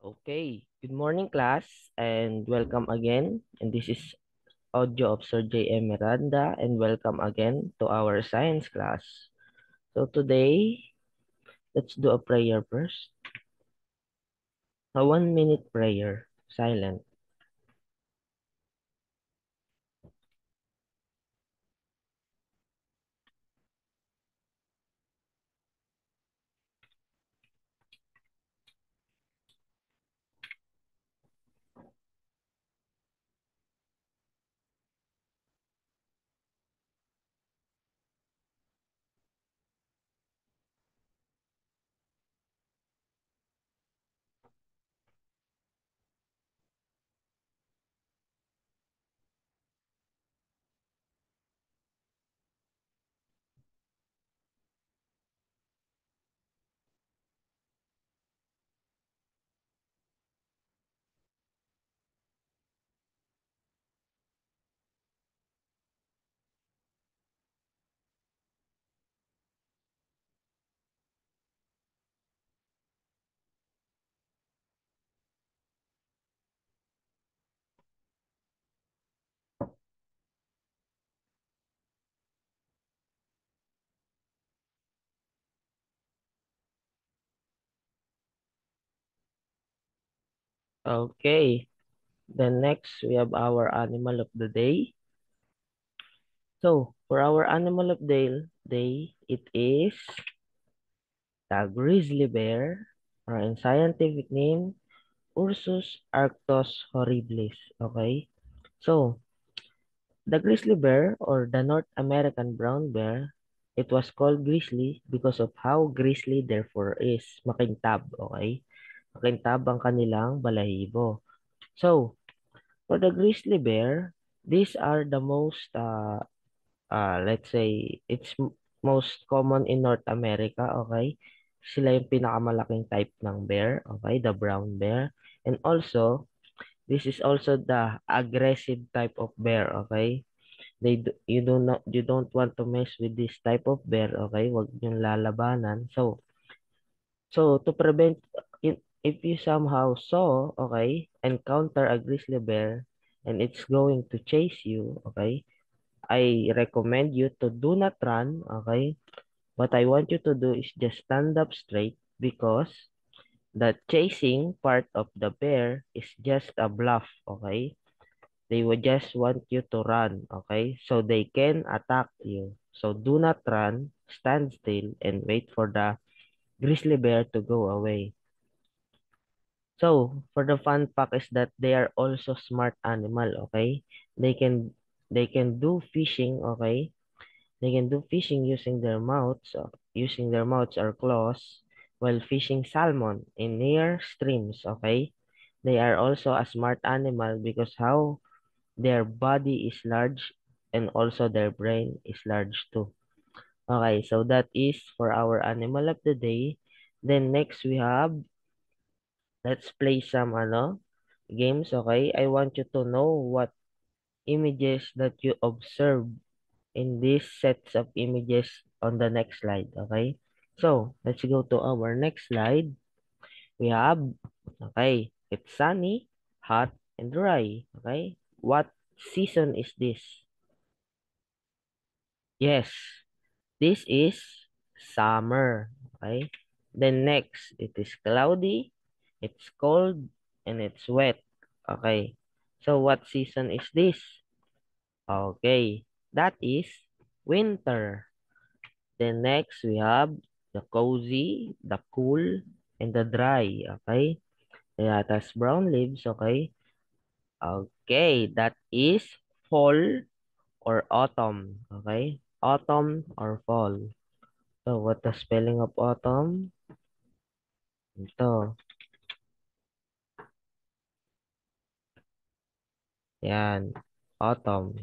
Okay, good morning class and welcome again. And this is audio of Sir J.M. Miranda and welcome again to our science class. So today, let's do a prayer first. A 1 minute prayer, silent. Okay, then next we have our animal of the day. So for our animal of day, it is the grizzly bear, or in scientific name, Ursus arctos horribilis. Okay, so the grizzly bear or the North American brown bear, it was called grizzly because of how grizzly therefore is. Makintab, okay? Makintab ang kanilang balahibo. So, for the grizzly bear, these are the most, let's say, most common in North America, okay? Sila yung pinakamalaking type ng bear, okay? The brown bear. And also, this is also the aggressive type of bear, okay? You don't want to mess with this type of bear, okay? Wag yung lalabanan. So to prevent if you somehow saw, okay, encounter a grizzly bear and it's going to chase you, okay? I recommend you to do not run, okay? What I want you to do is just stand up straight because the chasing part of the bear is just a bluff, okay? They would just want you to run, okay? So they can attack you. So do not run, stand still, and wait for the grizzly bear to go away. So for the fun fact is that they are also smart animal, okay? They can they can do fishing, okay? They can do fishing using their mouths or claws while fishing salmon in near streams, okay? They are also a smart animal because how their body is large and also their brain is large too. Okay, so that is for our animal of the day. Then next we have, let's play some games, okay? I want you to know what images that you observe in these sets of images on the next slide, okay? So, let's go to our next slide. We have, okay, it's sunny, hot, and dry, okay? What season is this? Yes, this is summer. Okay. Then next, it is cloudy, it's cold, and it's wet. Okay. So what season is this? Okay. That is winter. Then next, we have the cozy, the cool, and the dry. Okay. Yeah, that's brown leaves. Okay. Okay. That is fall or autumn. Okay. Autumn or fall. So, what the spelling of autumn? Ito. Yan. Autumn.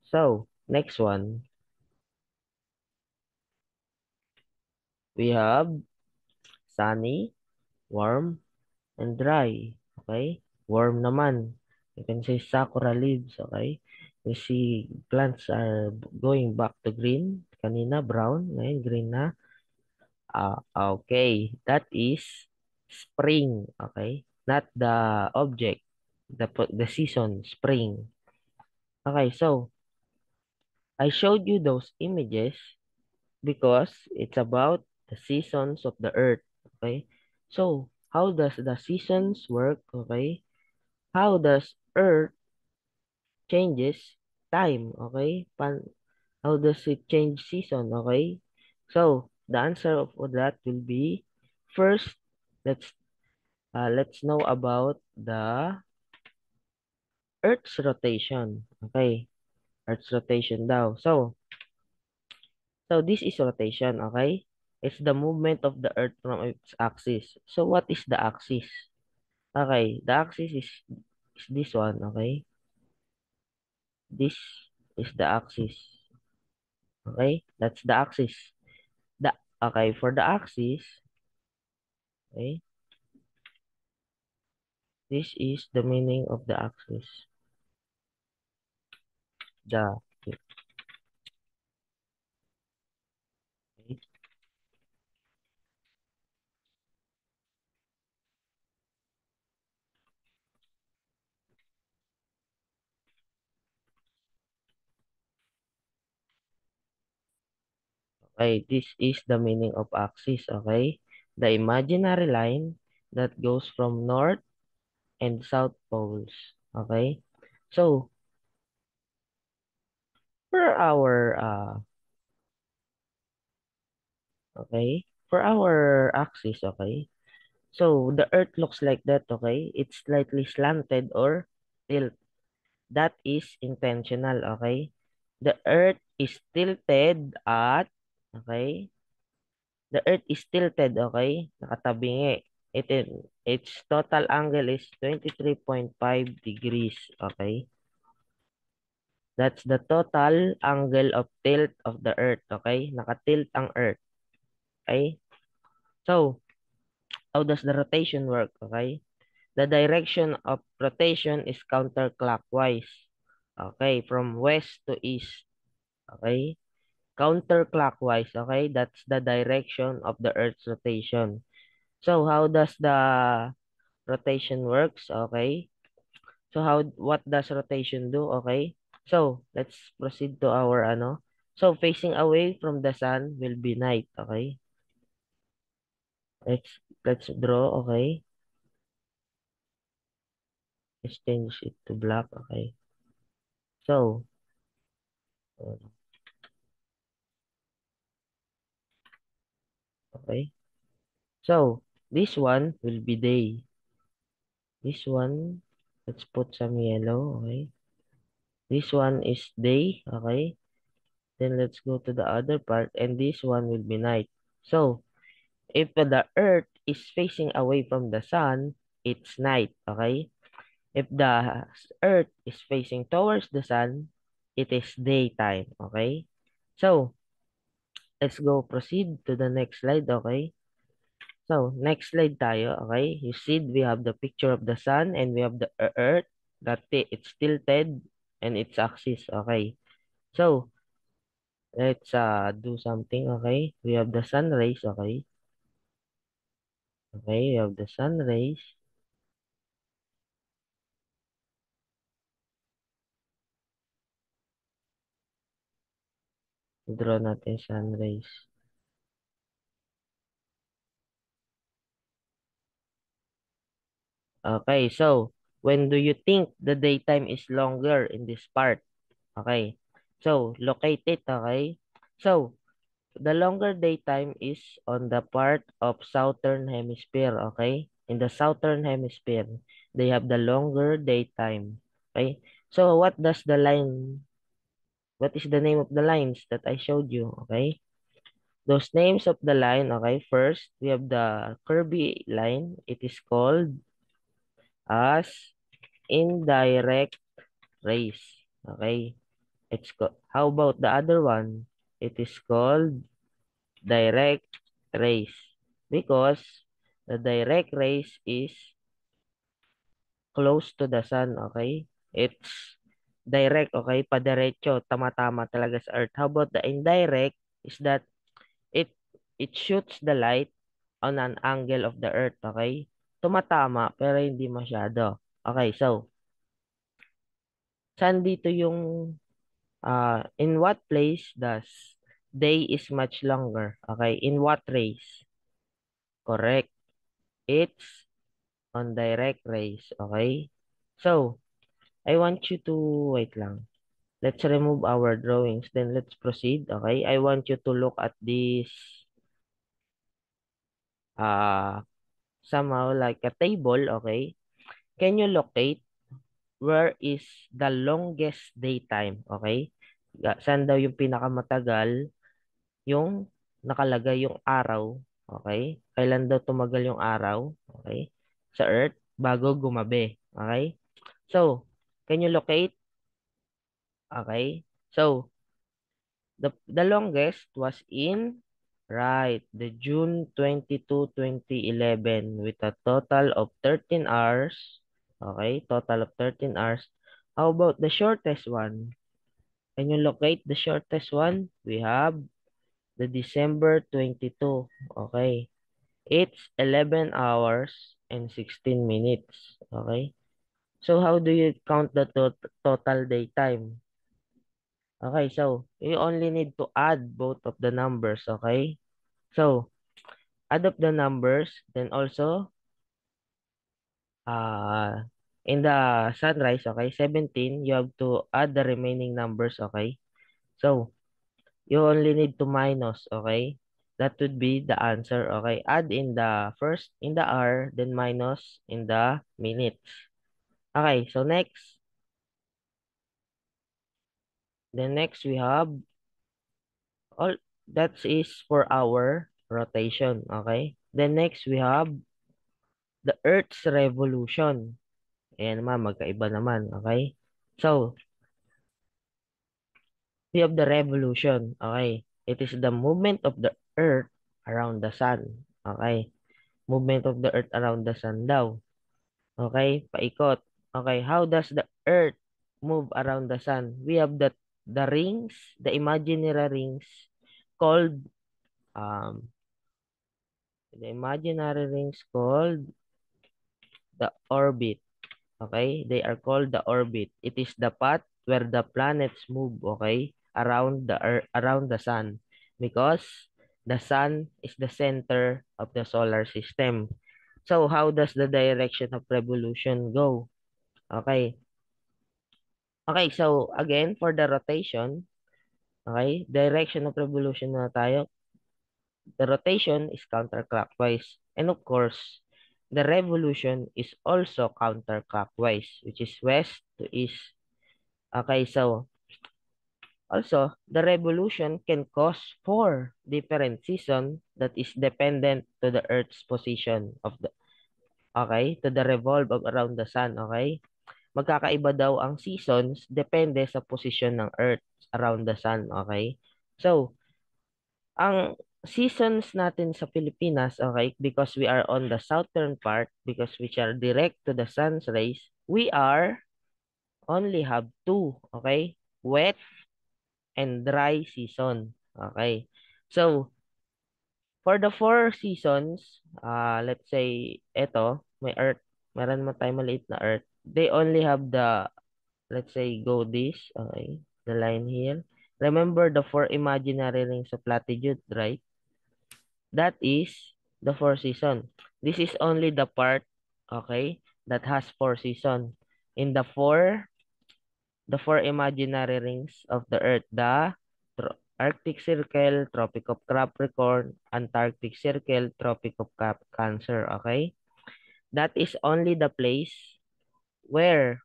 So, next one. We have sunny, warm, and dry. Okay? Warm naman. You can say sakura leaves. Okay? You see plants are going back to green. Kanina brown. Ngayon green na. Okay, that is spring. Okay, not the object, the season, spring. Okay, so I showed you those images because it's about the seasons of the earth. Okay, so how does the seasons work? Okay, how does earth changes time? Okay, how does it change season? Okay, so the answer of that will be first. Let's let's know about the Earth's rotation. Okay, Earth's rotation daw. So this is rotation. Okay, it's the movement of the Earth from its axis. So what is the axis? Okay, the axis is this one. Okay, this is the axis. Okay, that's the axis. The okay for the axis. Okay, this is the meaning of the axis. The okay, okay, this is the meaning of axis. Okay, the imaginary line that goes from north and south poles. Okay, so for our okay, for our axis, okay, so the earth looks like that. Okay, it's slightly slanted or tilt. That is intentional. Okay, the earth is tilted at okay, the earth is tilted. Okay, nakatabingi. Its total angle is 23.5 degrees. Okay, that's the total angle of tilt of the earth. Okay, nakatilt ang earth. Okay, so how does the rotation work? Okay, the direction of rotation is counterclockwise. Okay, from west to east. Okay, counterclockwise. Okay, that's the direction of the earth's rotation. So how does the rotation works? Okay, so what does rotation do? Okay, so let's proceed to our ano. So facing away from the sun will be night. Okay, let's draw. Okay, let's change it to black. Okay, so okay, so this one will be day. This one, let's put some yellow. Okay, this one is day. Okay, then let's go to the other part, and this one will be night. So if the earth is facing away from the sun, it's night, okay? If the earth is facing towards the sun, it is daytime, okay? So, let's go proceed to the next slide, okay? So, next slide tayo, okay? You see, we have the picture of the sun and we have the earth that it's tilted and its axis, okay? So, let's do something, okay? We have the sun rays, okay? Okay, we have the sun rays. Draw natin sun rays. Okay, so when do you think the daytime is longer in this part? Okay, so locate it, okay? So the longer daytime is on the part of southern hemisphere, okay? In the southern hemisphere, they have the longer daytime, okay? So what is the name of the lines that I showed you, okay? Those names of the line, okay? First, we have the Kirby line. It is called as indirect rays. Okay. How about the other one? It is called direct rays because the direct rays is close to the sun. Okay. It's direct. Okay. Padiretso. Tama-tama talaga sa earth. How about the indirect is that it it shoots the light on an angle of the earth, okay? Tumatama, pero hindi masyado. Okay, so, saan dito yung, in what place does day is much longer? Okay, in what rays? Correct. It's on direct rays, okay? So, I want you to, wait lang. Let's remove our drawings, then let's proceed, okay? I want you to look at this, uh, somehow like a table, okay? Can you locate where is the longest daytime, okay? Saan daw yung pinakamatagal yung nakalagay yung araw, okay? Kailan daw tumagal yung araw, okay? Sa Earth bago gumabi, okay? So, can you locate? Okay? So, the longest was in, right, the June 22, 2011 with a total of 13 hours. Okay, total of 13 hours. How about the shortest one? Can you locate the shortest one? We have the December 22. Okay. It's 11 hours and 16 minutes. Okay. So how do you count the total daytime? Okay, so you only need to add both of the numbers, okay? So, add up the numbers, then also uh in the sunrise, okay, 17, you have to add the remaining numbers, okay? So, you only need to minus, okay? That would be the answer, okay? Add in the first in the hour, then minus in the minutes. Okay, so next, then next we have all that is for our rotation, okay? Then next we have the Earth's revolution. Ayan naman, magkaiba naman, okay? So, we have the revolution, okay? It is the movement of the Earth around the sun, okay? Movement of the Earth around the sun daw, okay? Paikot. Okay, how does the Earth move around the sun? We have the rings, the imaginary rings called um the orbit. Okay? They are called the orbit. It is the path where the planets move, okay, around the earth, around the sun, because the sun is the center of the solar system. So how does the direction of revolution go? Okay. Okay, so again for the rotation, okay, direction of revolution na tayo. The rotation is counterclockwise. And of course, the revolution is also counterclockwise, which is west to east. Okay, so also, the revolution can cause four different seasons that is dependent to the Earth's position of the, okay, to the revolve of around the sun, okay? Magkakaiba daw ang seasons depende sa posisyon ng Earth around the sun, okay? So, ang seasons natin sa Pilipinas, okay, because we are on the southern part, because which are direct to the sun's rays, we are only have two, okay? Wet and dry season. Okay. So, for the four seasons, let's say, eto, may earth, meron mo tayo maliit na earth. They only have the, let's say, go this, okay, the line here. Remember the four imaginary rings of latitude, right? That is the four season. This is only the part, okay, that has four season. In the four imaginary rings of the Earth, the Arctic Circle, Tropic of Capricorn, Antarctic Circle, Tropic of Cancer, okay? That is only the place where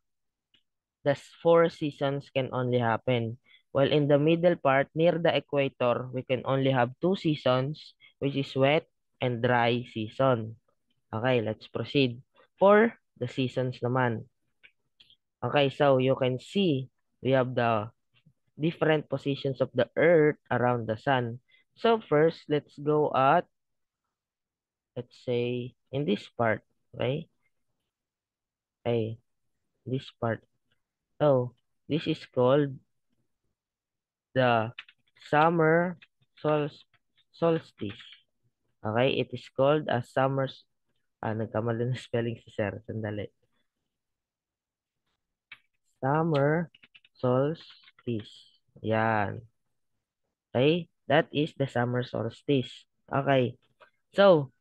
the four seasons can only happen. While in the middle part, near the equator, we can only have two seasons, which is wet and dry season. Okay, let's proceed. For the seasons naman. Okay, so you can see we have the different positions of the earth around the sun. So first, let's go at, let's say, in this part, okay? Okay, this part. So, this is called the summer sol solstice. Okay, it is called as nagkamali na spelling si sir. Sandali. Summer solstice. Yan. Okay, that is the summer solstice. Okay, so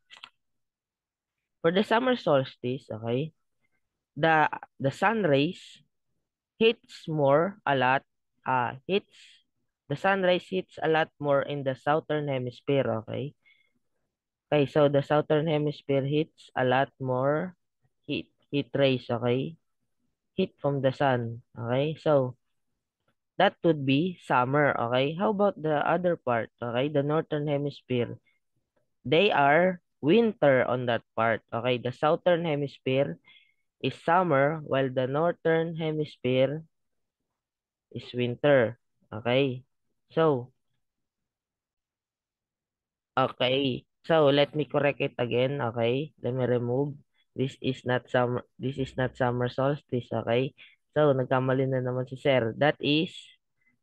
for the summer solstice, okay, the the sun rays hits more a lot, hits the sun rays hits a lot more in the southern hemisphere, okay? Okay, so the southern hemisphere hits a lot more heat rays, okay? Heat from the sun, okay? So that would be summer, okay? How about the other part, okay? The northern hemisphere, they are winter on that part, okay? The southern hemisphere is summer while the northern hemisphere is winter, okay? So, okay. So, let me correct it again, okay? Let me remove. This is not summer solstice, okay? So, nagkamali na naman si sir. That is,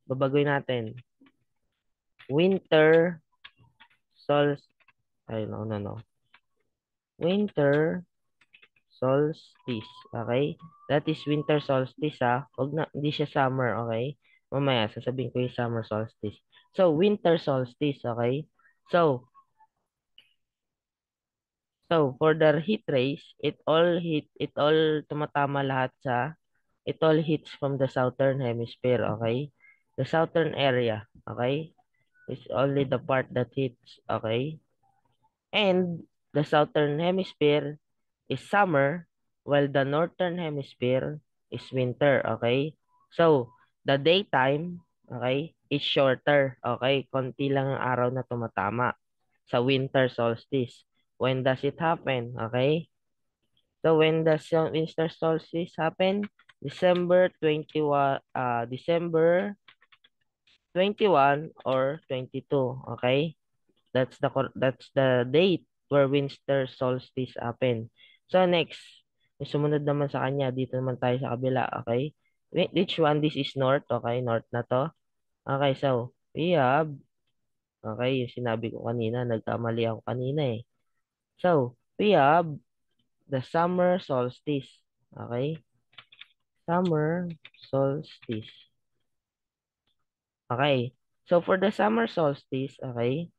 babagoy natin. Winter solstice. Ay, no, no, no. Winter solstice, okay? That is winter solstice, ha? Wag na, hindi siya summer, okay? Mamaya, sasabihin ko yung summer solstice. So, winter solstice, okay? So, So, for the heat rays, it all tumatama lahat it all hits from the southern hemisphere, okay? The southern area, okay? It's only the part that hits, okay? And the southern hemisphere is summer, while the northern hemisphere is winter, okay? So, the daytime, okay, is shorter, okay? Konti lang ang araw na tumatama sa winter solstice. When does it happen? Okay? So when does yung winter solstice happen? December 21 or 22. Okay? That's the date where winter solstice happen. So next, yung sumunod naman sa kanya, dito naman tayo sa kabila. Okay? Which one? This is north. Okay? North na to. Okay, so we have, okay, yung sinabi ko kanina, nagkamali ako kanina eh. So, we have the summer solstice. Okay? Summer solstice. Okay. So for the summer solstice, okay,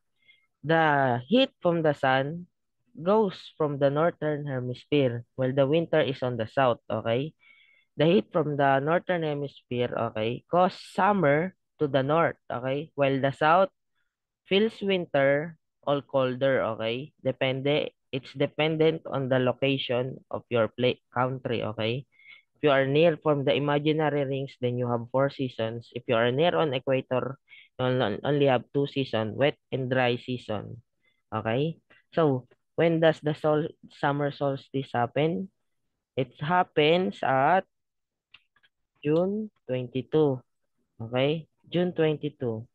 the heat from the sun goes from the northern hemisphere while the winter is on the south, okay? The heat from the northern hemisphere, okay, cause summer to the north, okay? While the south feels winter all colder, okay? It's dependent on the location of your country, okay? If you are near from the imaginary rings, then you have 4 seasons. If you are near on equator, you only have 2 seasons, wet and dry season. Okay? So, when does the summer solstice happen? It happens at June 22. Okay? June 22.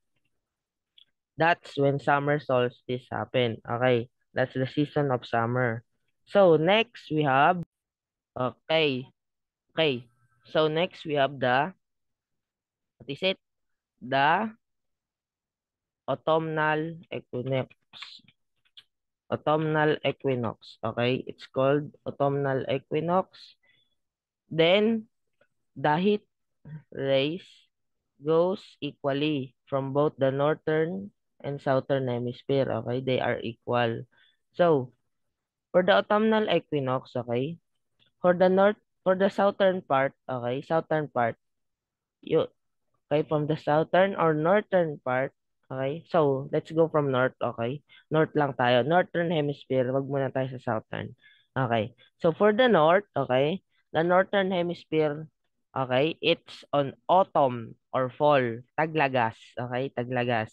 That's when summer solstice happen. Okay? That's the season of summer. So, next we have, okay. Okay. So, next we have what is it? The autumnal equinox. Autumnal equinox. Okay, it's called autumnal equinox. Then the heat rays goes equally from both the northern and southern hemisphere. Okay, they are equal. So for the autumnal equinox, okay, for the southern part, okay, southern part, you okay, from the southern or northern part. Okay, so let's go from north. Okay, north lang tayo. Northern hemisphere, wag muna tayo sa southern. Okay, so for the north, okay, the northern hemisphere, okay, it's on autumn or fall, taglagas. Okay, taglagas.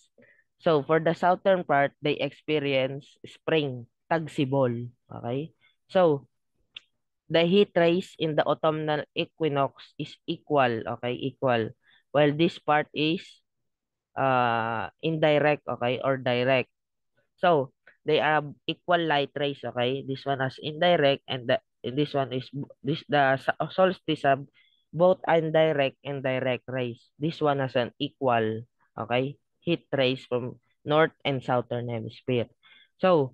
So for the southern part, they experience spring, tagsibol. Okay, so the heat rays in the autumnal equinox is equal, okay, equal. While this part is indirect, okay, or direct. So, they are equal light rays, okay? This one has indirect and this one is solstice have both indirect and direct rays. This one has an equal, okay, heat rays from north and southern hemisphere. So,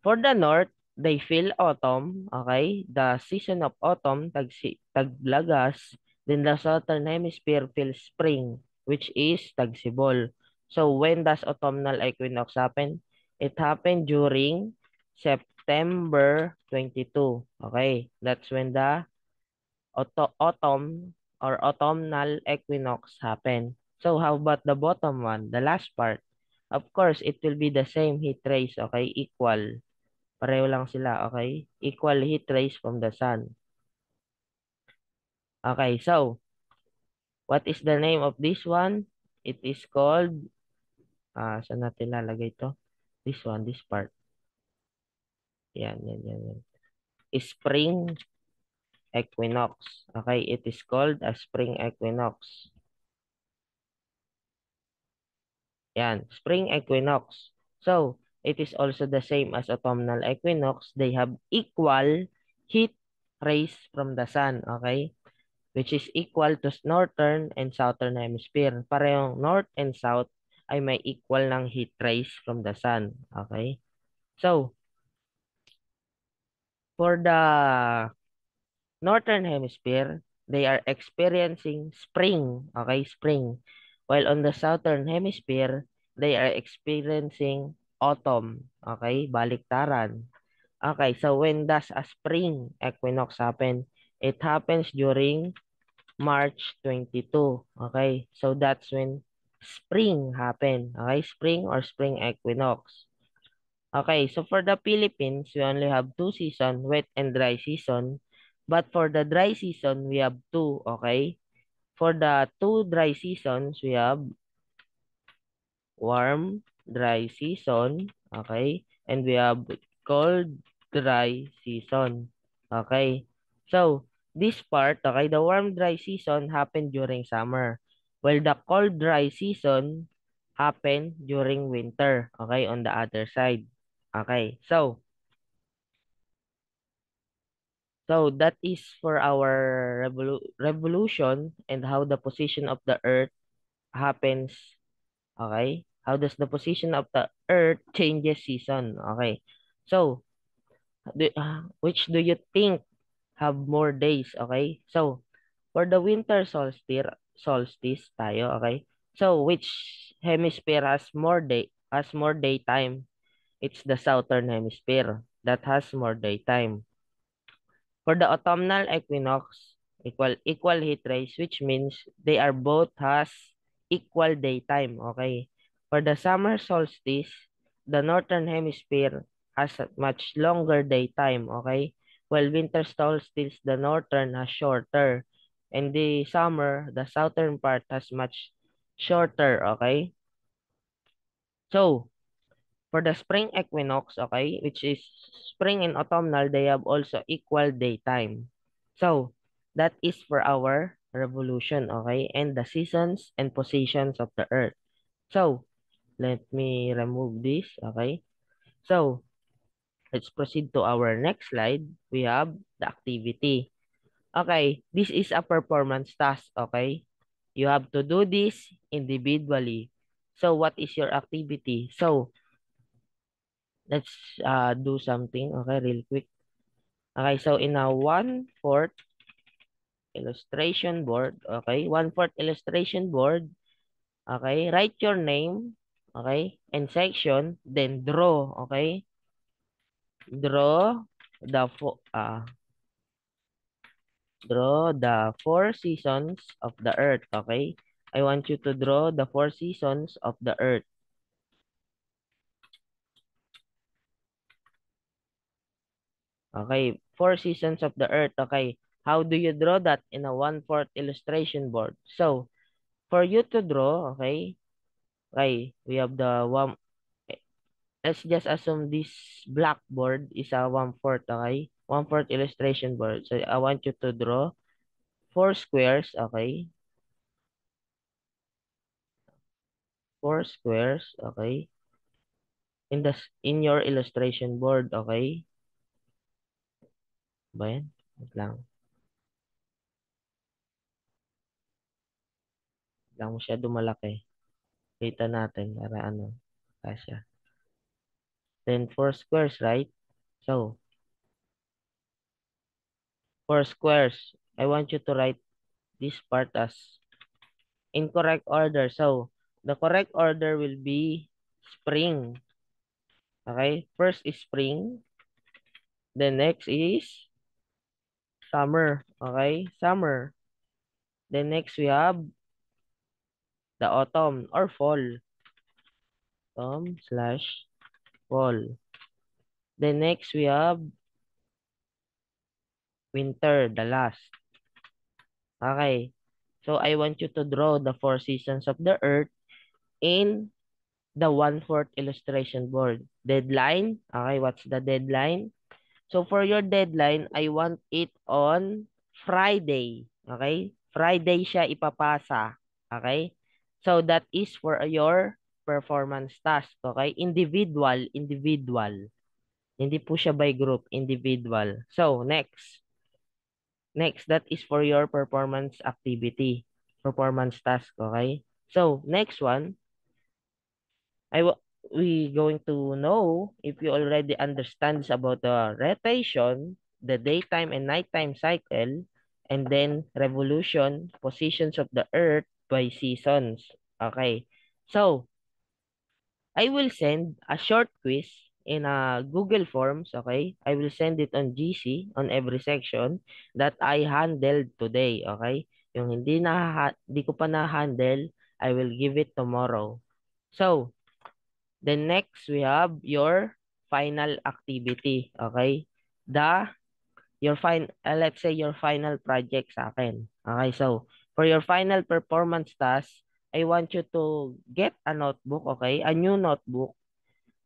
For the north, they feel autumn, okay? The season of autumn, taglagas. Then the southern hemisphere feels spring, which is tagsibol. So when does autumnal equinox happen? It happened during September 22. Okay, that's when the autumn or autumnal equinox happen. So how about the bottom one, the last part? Of course, it will be the same heat rays, okay? Equal. Pareho lang sila, okay? Equal heat rays from the sun. Okay, so what is the name of this one? It is called, saan natin lalagay ito? This one, this part. Yan. Spring equinox. Okay, it is called a spring equinox. Yan, spring equinox. So, it is also the same as autumnal equinox. They have equal heat rays from the sun, okay? Which is equal to northern and southern hemisphere. Parehong north and south ay may equal ng heat rays from the sun, okay? So, for the northern hemisphere, they are experiencing spring, okay, spring. While on the southern hemisphere, they are experiencing autumn, okay, baliktaran. Okay, so when does a spring equinox happen? It happens during March 22, okay? So that's when spring happen, okay? Spring or spring equinox. Okay, so for the Philippines, we only have two season, wet and dry season. But for the dry season, we have two, okay? For the two dry seasons, we have warm, dry season, okay? And we have cold, dry season, okay? So, this part, okay, the warm, dry season happened during summer, while the cold, dry season happened during winter, okay, on the other side. Okay, so that is for our revolution and how the position of the earth happens. Okay? How does the position of the earth changes season? Okay. So, which do you think have more days? Okay? So, for the winter solstice tayo, okay? So, which hemisphere has more daytime? It's the southern hemisphere that has more daytime. For the autumnal equinox, equal heat rays, which means they are both has equal daytime. Okay. For the summer solstice, the northern hemisphere has a much longer daytime. Okay. While winter solstice, the northern has shorter. And the summer, the southern part has much shorter. Okay. So, for the spring equinox, okay, which is spring and autumnal, they have also equal daytime. So, that is for our revolution, okay, and the seasons and positions of the earth. So, let me remove this, okay. So, let's proceed to our next slide. We have the activity. Okay, this is a performance task, okay. You have to do this individually. So, what is your activity? So, let's do something, okay, real quick. Okay, so in a 1/4 illustration board, okay, 1/4 illustration board, okay, write your name, okay, and section, then draw, okay, draw the draw the four seasons of the earth, okay. I want you to draw the four seasons of the earth. Okay, four seasons of the earth, okay. How do you draw that in a 1/4 illustration board? So, for you to draw, okay, okay, we have the one, let's just assume this blackboard is a 1/4, okay, 1/4 illustration board. So I want you to draw four squares, okay, four squares, okay, in your illustration board, okay. Ba yan? Wait lang masyado malaki. Kita natin para ano, kasya. then 4 squares, right? So, 4 squares. I want you to write this part as incorrect order. So, the correct order will be spring. Okay? First is spring. Then next is summer. Okay? Summer. Then next we have the autumn or fall. Autumn/fall. Then next we have winter, the last. Okay. So I want you to draw the 4 seasons of the earth in the 1/4 illustration board. Deadline. Okay, what's the deadline? So for your deadline, I want it on Friday. Okay? Friday siya ipapasa. Okay? So that is for your performance task. Okay? Individual, individual. Hindi po siya by group, individual. So, next. Next, that is for your performance activity, performance task, okay? So, next one, we going to know if you already understands about the rotation, the daytime and nighttime cycle, and then revolution, positions of the earth by seasons. Okay. So, I will send a short quiz in a Google Forms, okay? I will send it on GC on every section that I handled today, okay? Yung hindi ko pa na-handle, I will give it tomorrow. So, then next we have your final activity, okay? Let's say your final project sa akin. Okay, so for your final performance task, I want you to get a notebook, okay? A new notebook.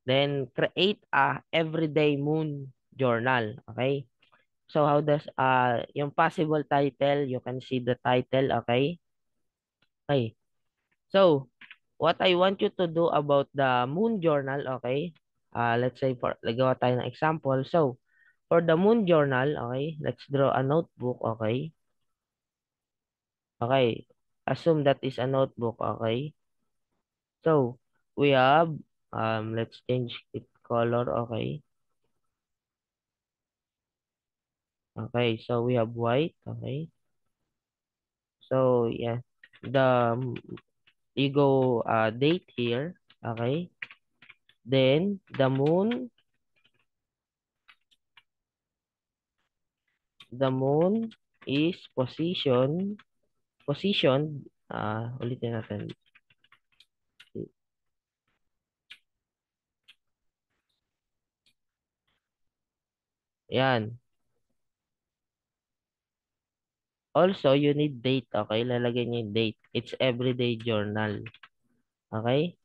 Then create a everyday moon journal, okay? So how does yung possible title, you can see the title, okay? Okay. So what I want you to do about the moon journal, okay? Let's say gawa tayo ng example. So for the moon journal, okay, let's draw a notebook, okay? Okay. Assume that is a notebook, okay? So we have let's change it color, okay? Okay, so we have white, okay? So yeah, the you go date here, okay? Then the moon is positioned ulitin natin. Yan. Also, you need date, okay? Lalagay niyo yung date. It's everyday journal. Okay?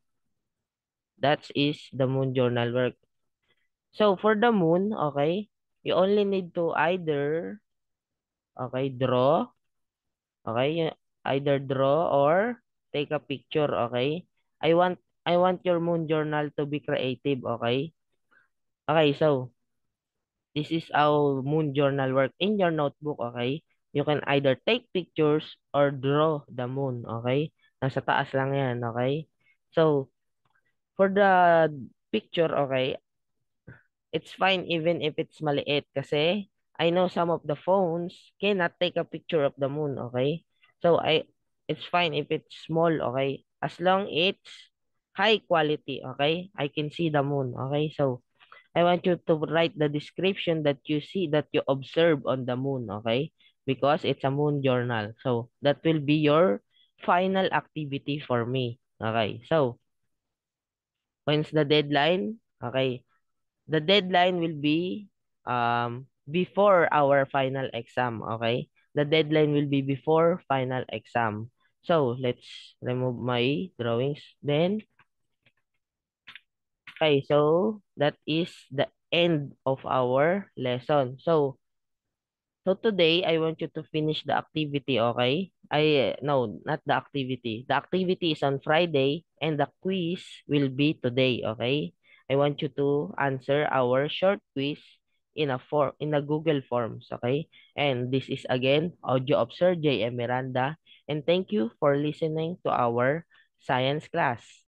That is the moon journal work. So, for the moon, okay, you only need to either, okay, draw, okay, either draw or take a picture, okay? I want your moon journal to be creative, okay? Okay, so this is how moon journal work in your notebook, okay? You can either take pictures or draw the moon, okay? Nasa taas lang yan, okay? So, for the picture, okay, it's fine even if it's maliit kasi I know some of the phones cannot take a picture of the moon, okay? So it's fine if it's small, okay? As long it's high quality, okay? I can see the moon, okay? So I want you to write the description that you see that you observe on the moon, okay? Because it's a moon journal. So that will be your final activity for me. Okay. So when's the deadline? Okay. The deadline will be before our final exam, okay? The deadline will be before final exam. So, let's remove my drawings. Then, okay, so that is the end of our lesson. So today, I want you to finish the activity, okay? No, not the activity. The activity is on Friday and the quiz will be today, okay? I want you to answer our short quiz in a Google Forms, okay? And this is again Audio Observer J.M. Miranda, and thank you for listening to our science class.